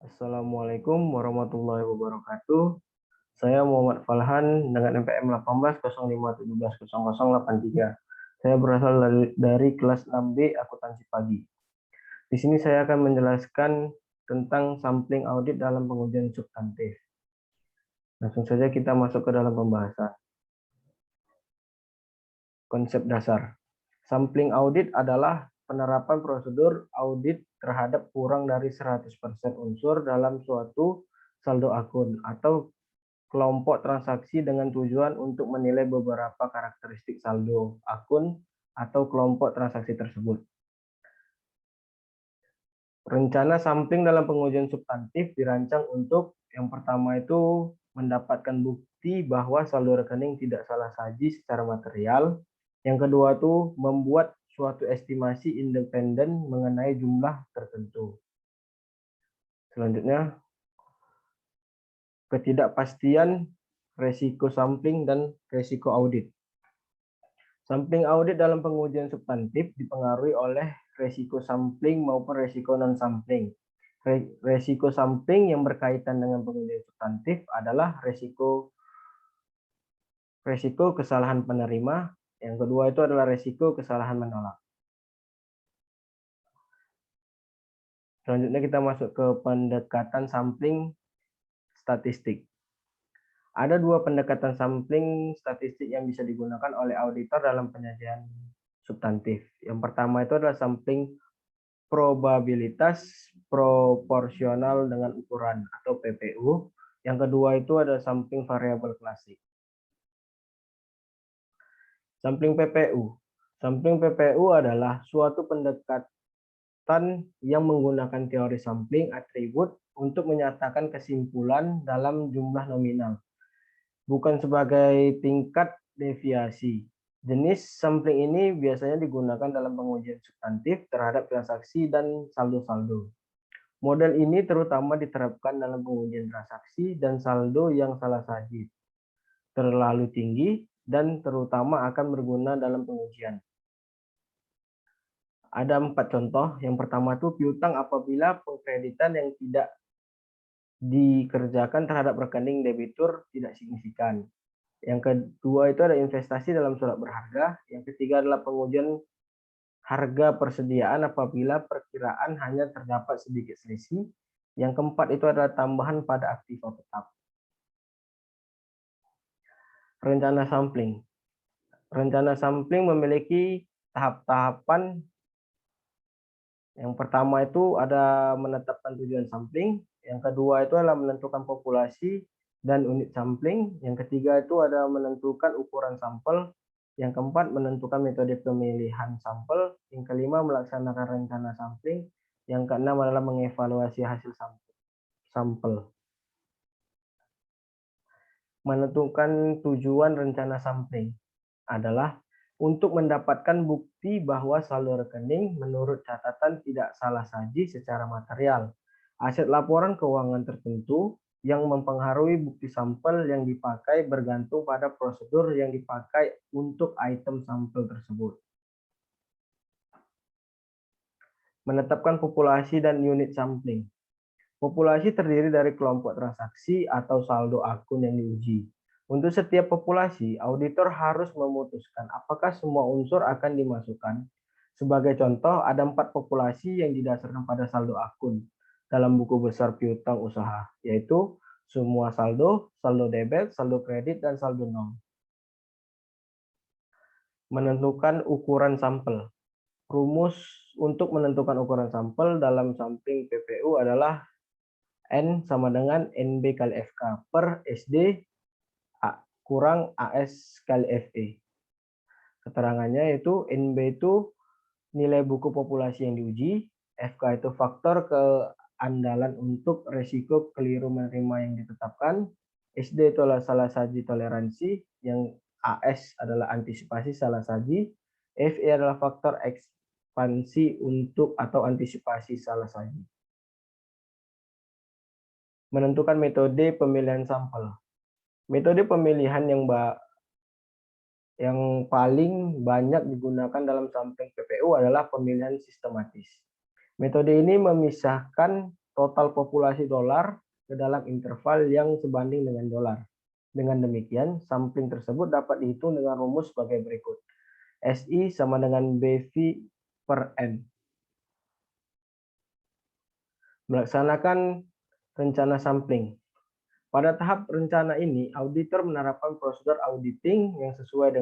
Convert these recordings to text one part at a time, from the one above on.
Assalamualaikum warahmatullahi wabarakatuh. Saya Muhammad Falhan dengan NPM 1805170083. Saya berasal dari kelas 6B Akuntansi Pagi. Di sini saya akan menjelaskan tentang sampling audit dalam pengujian substantif. Langsung saja kita masuk ke dalam pembahasan. Konsep dasar. Sampling audit adalah penerapan prosedur audit terhadap kurang dari 100% unsur dalam suatu saldo akun atau kelompok transaksi dengan tujuan untuk menilai beberapa karakteristik saldo akun atau kelompok transaksi tersebut. Rencana sampling dalam pengujian substantif dirancang untuk yang pertama itu mendapatkan bukti bahwa saldo rekening tidak salah saji secara material. Yang kedua itu membuat suatu estimasi independen mengenai jumlah tertentu. Selanjutnya, ketidakpastian resiko sampling dan resiko audit. Sampling audit dalam pengujian substantif dipengaruhi oleh resiko sampling maupun resiko non-sampling. Resiko sampling yang berkaitan dengan pengujian substantif adalah resiko kesalahan penerima. Yang kedua itu adalah resiko kesalahan menolak. Selanjutnya kita masuk ke pendekatan sampling statistik. Ada dua pendekatan sampling statistik yang bisa digunakan oleh auditor dalam penyajian substantif. Yang pertama itu adalah sampling probabilitas proporsional dengan ukuran atau PPU. Yang kedua itu adalah sampling variabel klasik. Sampling PPU. Sampling PPU adalah suatu pendekatan yang menggunakan teori sampling atribut untuk menyatakan kesimpulan dalam jumlah nominal, bukan sebagai tingkat deviasi. Jenis sampling ini biasanya digunakan dalam pengujian substantif terhadap transaksi dan saldo-saldo. Model ini terutama diterapkan dalam pengujian transaksi dan saldo yang salah saji, terlalu tinggi, dan terutama akan berguna dalam pengujian. Ada 4 contoh. Yang pertama itu piutang apabila pengkreditan yang tidak dikerjakan terhadap rekening debitur tidak signifikan. Yang kedua itu ada investasi dalam surat berharga. Yang ketiga adalah pengujian harga persediaan apabila perkiraan hanya terdapat sedikit selisih. Yang keempat itu adalah tambahan pada aktiva tetap. Rencana sampling. Rencana sampling memiliki tahap-tahapan. Yang pertama itu ada menetapkan tujuan sampling. Yang kedua itu adalah menentukan populasi dan unit sampling. Yang ketiga itu ada menentukan ukuran sampel. Yang keempat menentukan metode pemilihan sampel. Yang kelima melaksanakan rencana sampling. Yang keenam adalah mengevaluasi hasil sampel. Menentukan tujuan rencana sampling adalah untuk mendapatkan bukti bahwa saldo rekening menurut catatan tidak salah saji secara material. Aset laporan keuangan tertentu yang mempengaruhi bukti sampel yang dipakai bergantung pada prosedur yang dipakai untuk item sampel tersebut. Menetapkan populasi dan unit sampling. Populasi terdiri dari kelompok transaksi atau saldo akun yang diuji. Untuk setiap populasi, auditor harus memutuskan apakah semua unsur akan dimasukkan. Sebagai contoh, ada 4 populasi yang didasarkan pada saldo akun dalam buku besar piutang usaha, yaitu semua saldo, saldo debit, saldo kredit, dan saldo nol. Menentukan ukuran sampel. Rumus untuk menentukan ukuran sampel dalam sampling PPU adalah N sama dengan NB kali FK per SD kurang AS kali FE. Keterangannya yaitu NB itu nilai buku populasi yang diuji, FK itu faktor keandalan untuk resiko keliru menerima yang ditetapkan, SD itu adalah salah saji toleransi, yang AS adalah antisipasi salah saji, FE adalah faktor ekspansi untuk atau antisipasi salah saji. Menentukan metode pemilihan sampel. Metode pemilihan yang paling banyak digunakan dalam sampling PPU adalah pemilihan sistematis. Metode ini memisahkan total populasi dolar ke dalam interval yang sebanding dengan dolar. Dengan demikian, sampling tersebut dapat dihitung dengan rumus sebagai berikut. SI sama dengan BV per N. Melaksanakan rencana sampling. Pada tahap rencana ini, auditor menerapkan prosedur auditing yang sesuai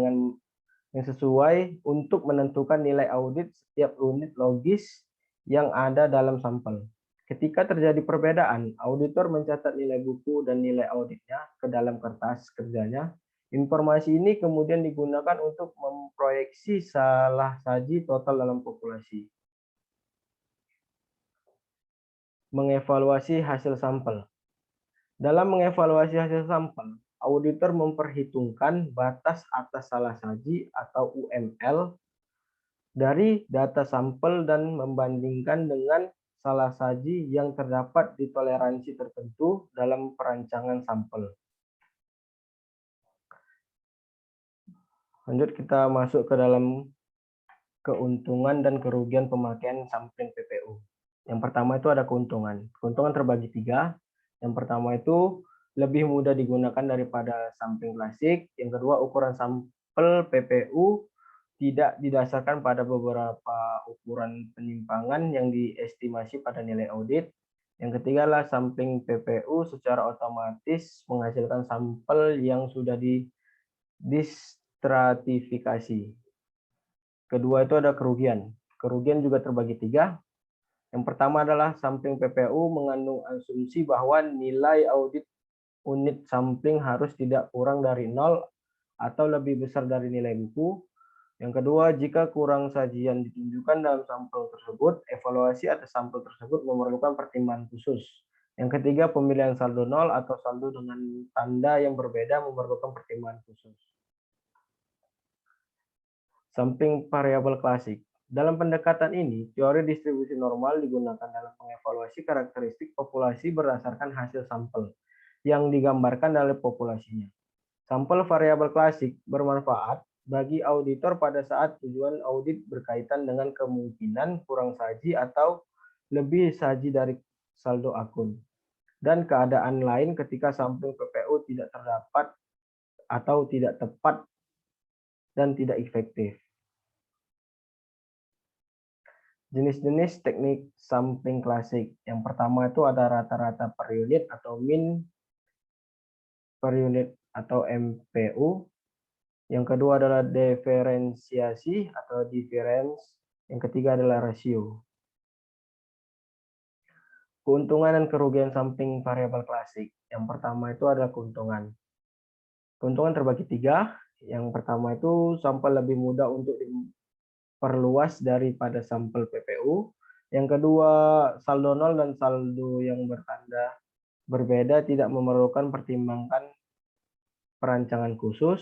untuk menentukan nilai audit setiap unit logis yang ada dalam sampel. Ketika terjadi perbedaan, auditor mencatat nilai buku dan nilai auditnya ke dalam kertas kerjanya. Informasi ini kemudian digunakan untuk memproyeksi salah saji total dalam populasi. Mengevaluasi hasil sampel. Dalam mengevaluasi hasil sampel, auditor memperhitungkan batas atas salah saji atau UML dari data sampel dan membandingkan dengan salah saji yang terdapat di toleransi tertentu dalam perancangan sampel. Lanjut kita masuk ke dalam keuntungan dan kerugian pemakaian sampling PPU. Yang pertama itu ada keuntungan. Keuntungan terbagi 3. Yang pertama itu lebih mudah digunakan daripada sampling klasik. Yang kedua, ukuran sampel PPU tidak didasarkan pada beberapa ukuran penyimpangan yang diestimasi pada nilai audit. Yang ketiga adalah sampling PPU secara otomatis menghasilkan sampel yang sudah distratifikasi. Kedua itu ada kerugian. Kerugian juga terbagi 3. Yang pertama adalah sampling PPU mengandung asumsi bahwa nilai audit unit sampling harus tidak kurang dari 0 atau lebih besar dari nilai buku. Yang kedua, jika kurang sajian ditunjukkan dalam sampel tersebut, evaluasi atas sampel tersebut memerlukan pertimbangan khusus. Yang ketiga, pemilihan saldo 0 atau saldo dengan tanda yang berbeda memerlukan pertimbangan khusus. Sampling variabel klasik. Dalam pendekatan ini, teori distribusi normal digunakan dalam mengevaluasi karakteristik populasi berdasarkan hasil sampel yang digambarkan dari populasinya. Sampel variabel klasik bermanfaat bagi auditor pada saat tujuan audit berkaitan dengan kemungkinan kurang saji atau lebih saji dari saldo akun, dan keadaan lain ketika sampling PPU tidak terdapat atau tidak tepat dan tidak efektif. Jenis-jenis teknik sampling klasik. Yang pertama itu ada rata-rata per unit atau min per unit atau MPU. Yang kedua adalah diferensiasi atau difference. Yang ketiga adalah rasio. Keuntungan dan kerugian sampling variabel klasik. Yang pertama itu adalah keuntungan. Keuntungan terbagi 3. Yang pertama itu sampel lebih mudah untuk perluas daripada sampel PPU. Yang kedua, saldo 0 dan saldo yang bertanda berbeda tidak memerlukan pertimbangan perancangan khusus.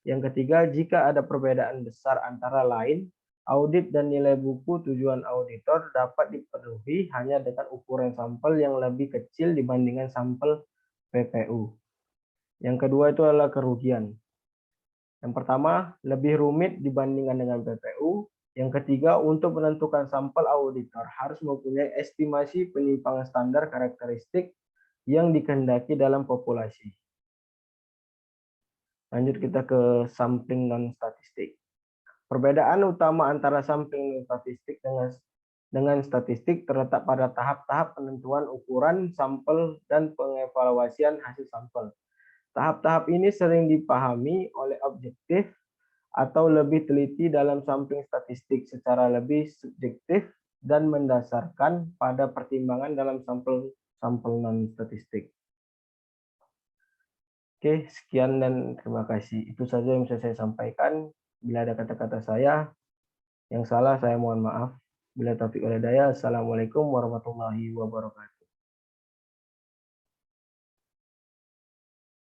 Yang ketiga, jika ada perbedaan besar antara lain, audit dan nilai buku tujuan auditor dapat dipenuhi hanya dengan ukuran sampel yang lebih kecil dibandingkan sampel PPU. Yang kedua itu adalah kerugian. Yang pertama, lebih rumit dibandingkan dengan PPU. Yang ketiga, untuk menentukan sampel auditor harus mempunyai estimasi penyimpangan standar karakteristik yang dikehendaki dalam populasi. Lanjut kita ke sampling non-statistik. Perbedaan utama antara sampling non-statistik dengan statistik terletak pada tahap-tahap penentuan ukuran sampel dan pengevaluasian hasil sampel. Tahap-tahap ini sering dipahami oleh objektif atau lebih teliti dalam sampling statistik secara lebih subjektif dan mendasarkan pada pertimbangan dalam sampel non-statistik. Oke, sekian dan terima kasih. Itu saja yang bisa saya sampaikan. Bila ada kata-kata saya yang salah, saya mohon maaf. Bila taufik wal hidayah, assalamualaikum warahmatullahi wabarakatuh.